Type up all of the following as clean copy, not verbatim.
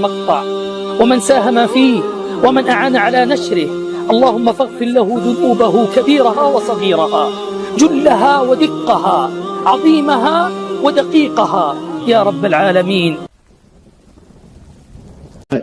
المقطع ومن ساهم فيه ومن أعان على نشره. اللهم فاغفر له ذنوبه كبيرها وصغيرها، جلها ودقها، عظيمها ودقيقها يا رب العالمين.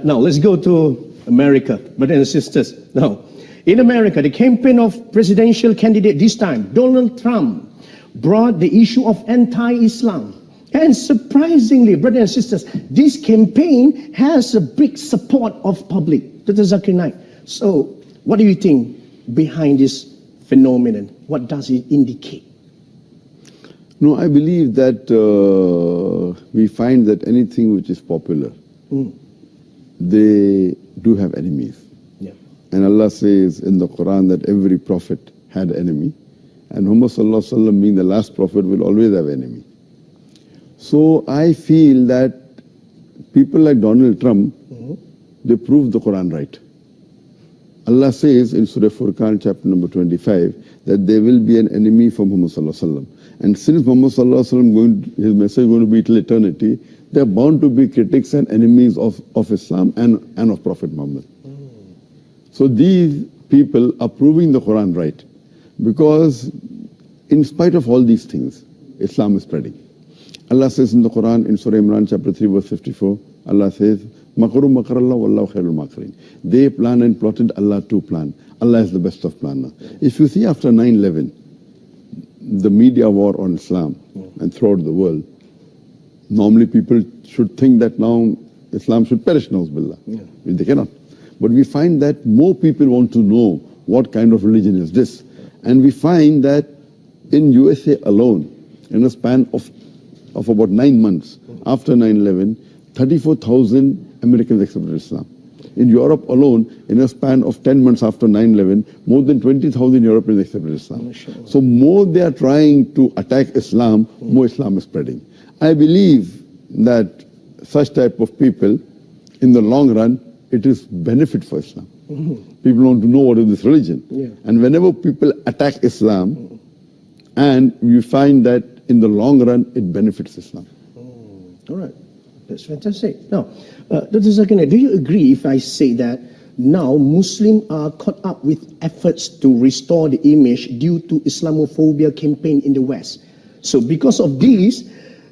Now let's go to America, brothers and sisters. Now, in America, the campaign of presidential candidate this time, Donald Trump, brought the issue of anti-Islam. And surprisingly, brothers and sisters, this campaign has a big support of public. Dr. Zacker Naik. So, what do you think behind this phenomenon? What does it indicate? No, I believe that we find that anything which is popular, they do have enemies. Yeah. And Allah says in the Quran that every prophet had an enemy. And Muhammad Sallallahu Alaihi Wasallam, being the last prophet, will always have an enemy. So I feel that people like Donald Trump, they prove the Quran right. Allah says in Surah Furqan, chapter number 25, that there will be an enemy for Muhammad Sallallahu Alaihi Wasallam. And since Muhammad Sallallahu Alaihi Wasallam, his message is going to be till eternity, there are bound to be critics and enemies of Islam and of Prophet Muhammad. So these people are proving the Quran right. Because in spite of all these things, Islam is spreading. Allah says in the Quran, in Surah Imran, chapter 3, verse 54, Allah says, Makaru makarallah wallahu khairul makirin. They plan and plotted, Allah too plan. Allah is the best of planner. If you see after 9/11, the media war on Islam and throughout the world, normally people should think that now Islam should perish, na'uzubillah. Yeah. They cannot. But we find that more people want to know what kind of religion is this. And we find that in USA alone, in a span of about 9 months after 9/11, 34,000 Americans accepted Islam. In Europe alone, in a span of 10 months after 9/11, more than 20,000 Europeans accepted Islam. So more they are trying to attack Islam, more Islam is spreading. I believe that such type of people, in the long run, it is benefit for Islam. People want to know what is this religion. Yeah. And whenever people attack Islam, and you find that in the long run, it benefits Islam. All right. That's fantastic. Now, Dr. Zacker Naik, do you agree if I say that now Muslims are caught up with efforts to restore the image due to Islamophobia campaign in the West? So because of this,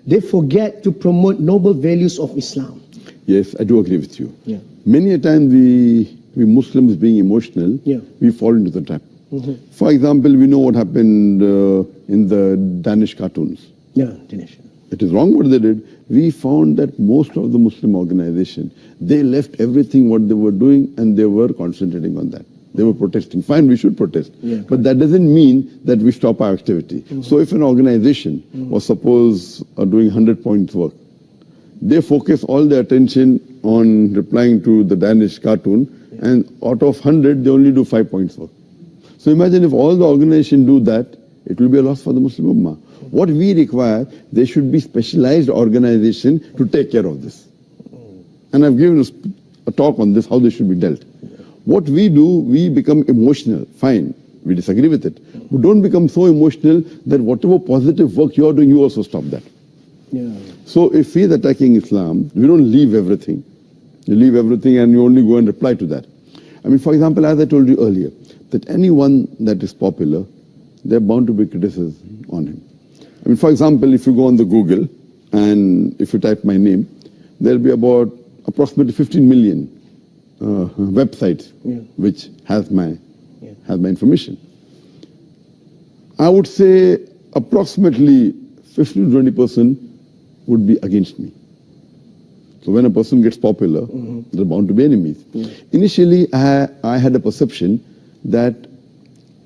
they forget to promote noble values of Islam. Yes, I do agree with you. Yeah. Many a time we Muslims being emotional, we fall into the trap. For example, we know what happened in the Danish cartoons. Yeah, Danish. It is wrong what they did. We found that most of the Muslim organization, they left everything what they were doing and they were concentrating on that. They were protesting. Fine, we should protest. Yeah, but that doesn't mean that we stop our activity. So if an organization was suppose doing 100 points work, they focus all their attention on replying to the Danish cartoon, and out of 100, they only do 5 points work. So imagine if all the organization do that, it will be a loss for the Muslim Ummah. What we require, there should be specialized organization to take care of this. And I've given a talk on this, how this should be dealt. What we do, we become emotional. Fine, we disagree with it. But don't become so emotional that whatever positive work you are doing, you also stop that. Yeah. So if he's attacking Islam, we don't leave everything. You leave everything and you only go and reply to that. I mean, for example, as I told you earlier, that anyone that is popular, they're bound to be criticism on him. I mean, for example, if you go on the Google and if you type my name, there'll be about approximately 15 million websites which has my information. I would say approximately 15 to 20% would be against me. So when a person gets popular, there are bound to be enemies. Initially, I had a perception that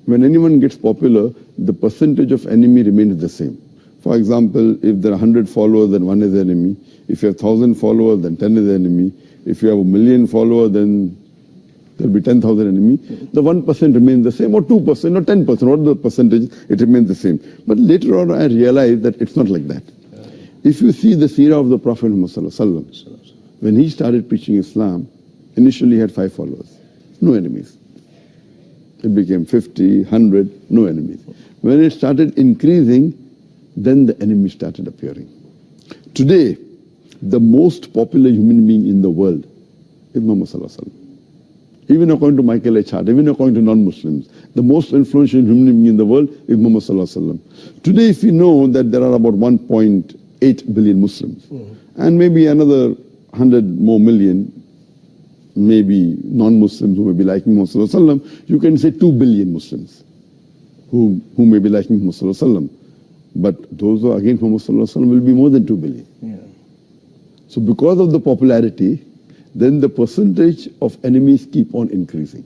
when anyone gets popular, the percentage of enemy remains the same. For example, if there are 100 followers, then 1 is the enemy. If you have 1,000 followers, then 10 is the enemy. If you have 1,000,000 followers, then there will be 10,000 enemy. The 1% remains the same, or 2%, or 10%, whatever the percentage, it remains the same. But later on, I realized that it's not like that. If you see the seerah of the Prophet Muhammad, when he started preaching Islam, initially he had 5 followers, no enemies. It became 50, 100, no enemies. When it started increasing, then the enemies started appearing. Today, the most popular human being in the world is Muhammad Sallallahu Alaihi Wasallam. Even according to Michael H. Hart, even according to non-Muslims, the most influential human being in the world is Muhammad Sallallahu Alaihi Wasallam. Today, if we know that there are about 1.8 billion Muslims, and maybe another 100 more million, maybe non-Muslims who may be liking Muhammad Sallallahu Alaihi Wasallam, you can say 2 billion Muslims who may be liking Muhammad Sallallahu Alaihi Wasallam. But those who are against Muhammad Sallallahu Alaihi Wasallam will be more than 2 billion. Yeah. So because of the popularity, then the percentage of enemies keep on increasing.